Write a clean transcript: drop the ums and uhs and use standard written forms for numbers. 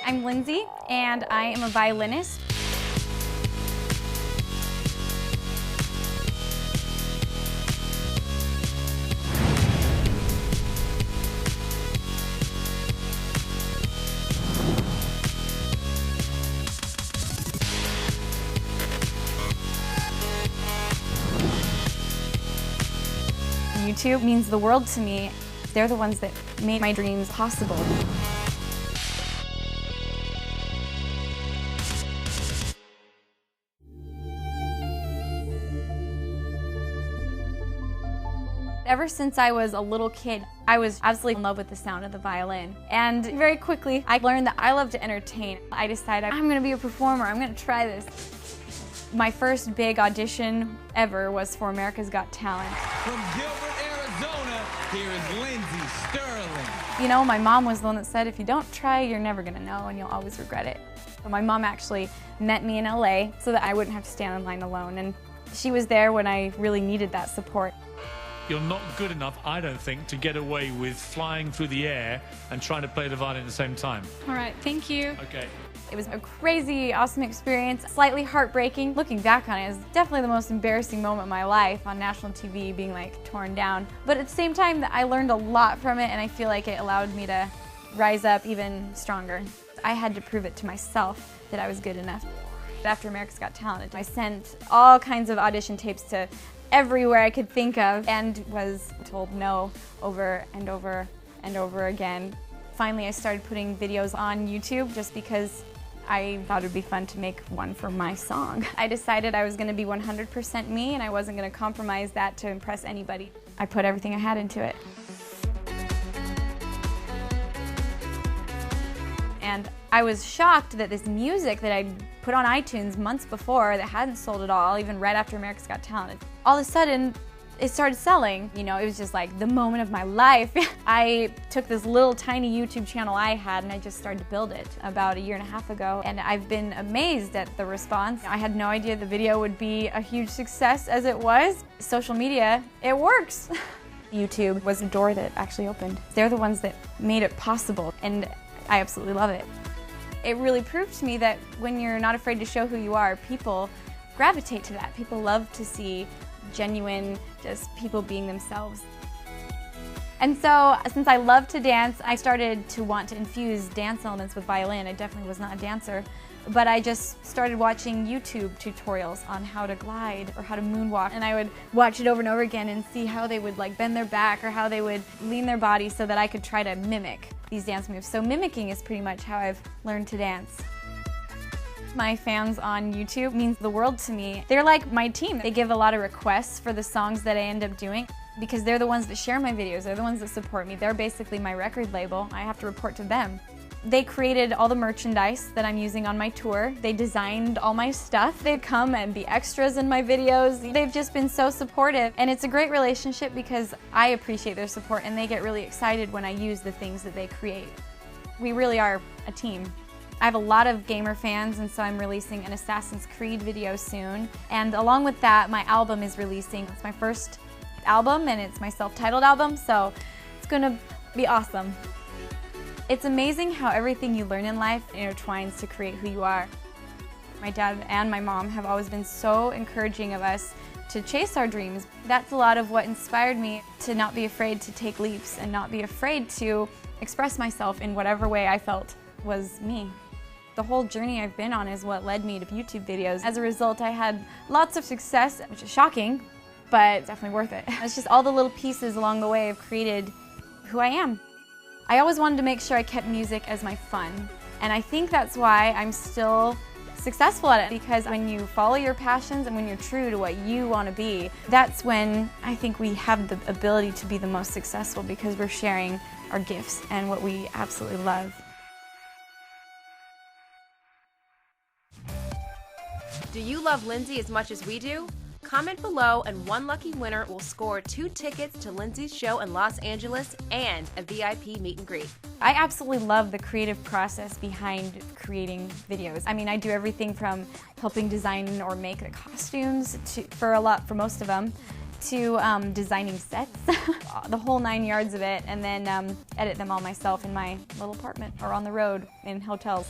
I'm Lindsey, and I am a violinist. YouTube means the world to me. They're the ones that made my dreams possible. Ever since I was a little kid, I was absolutely in love with the sound of the violin. And very quickly, I learned that I love to entertain. I decided I'm gonna be a performer, I'm gonna try this. My first big audition ever was for America's Got Talent. From Gilbert, Arizona, here is Lindsey Stirling. You know, my mom was the one that said, if you don't try, you're never gonna know and you'll always regret it. So my mom actually met me in LA so that I wouldn't have to stand in line alone. And she was there when I really needed that support. You're not good enough, I don't think, to get away with flying through the air and trying to play the violin at the same time. All right, thank you. Okay. It was a crazy, awesome experience, slightly heartbreaking. Looking back on it, it's definitely the most embarrassing moment of my life on national TV, being like torn down. But at the same time, I learned a lot from it, and I feel like it allowed me to rise up even stronger. I had to prove it to myself that I was good enough. After America's Got Talent, I sent all kinds of audition tapes to everywhere I could think of and was told no over and over and over again. Finally, I started putting videos on YouTube just because I thought it would be fun to make one for my song. I decided I was going to be 100% me and I wasn't going to compromise that to impress anybody. I put everything I had into it. And I was shocked that this music that I'd put on iTunes months before that hadn't sold at all, even right after America's Got Talent, all of a sudden it started selling. You know, it was just like the moment of my life. I took this little tiny YouTube channel I had and I just started to build it about a year and a half ago, and I've been amazed at the response. I had no idea the video would be a huge success as it was. Social media, it works. YouTube was a door that actually opened. They're the ones that made it possible, and I absolutely love it. It really proved to me that when you're not afraid to show who you are, people gravitate to that. People love to see genuine, just people being themselves. And so, since I love to dance, I started to want to infuse dance elements with violin. I definitely was not a dancer, but I just started watching YouTube tutorials on how to glide or how to moonwalk, and I would watch it over and over again and see how they would like bend their back or how they would lean their body so that I could try to mimic these dance moves. So mimicking is pretty much how I've learned to dance. My fans on YouTube means the world to me. They're like my team. They give a lot of requests for the songs that I end up doing because they're the ones that share my videos. They're the ones that support me. They're basically my record label. I have to report to them. They created all the merchandise that I'm using on my tour. They designed all my stuff. They'd come and be extras in my videos. They've just been so supportive, and it's a great relationship because I appreciate their support and they get really excited when I use the things that they create. We really are a team. I have a lot of gamer fans, and so I'm releasing an Assassin's Creed video soon. And along with that, my album is releasing. It's my first album and it's my self-titled album, so it's gonna be awesome. It's amazing how everything you learn in life intertwines to create who you are. My dad and my mom have always been so encouraging of us to chase our dreams. That's a lot of what inspired me to not be afraid to take leaps and not be afraid to express myself in whatever way I felt was me. The whole journey I've been on is what led me to YouTube videos. As a result, I had lots of success, which is shocking, but definitely worth it. It's just all the little pieces along the way have created who I am. I always wanted to make sure I kept music as my fun, and I think that's why I'm still successful at it, because when you follow your passions and when you're true to what you want to be, that's when I think we have the ability to be the most successful, because we're sharing our gifts and what we absolutely love. Do you love Lindsey as much as we do? Comment below and one lucky winner will score 2 tickets to Lindsey's show in Los Angeles and a VIP meet and greet. I absolutely love the creative process behind creating videos. I mean, I do everything from helping design or make the costumes for most of them, to designing sets, the whole 9 yards of it, and then edit them all myself in my little apartment or on the road in hotels.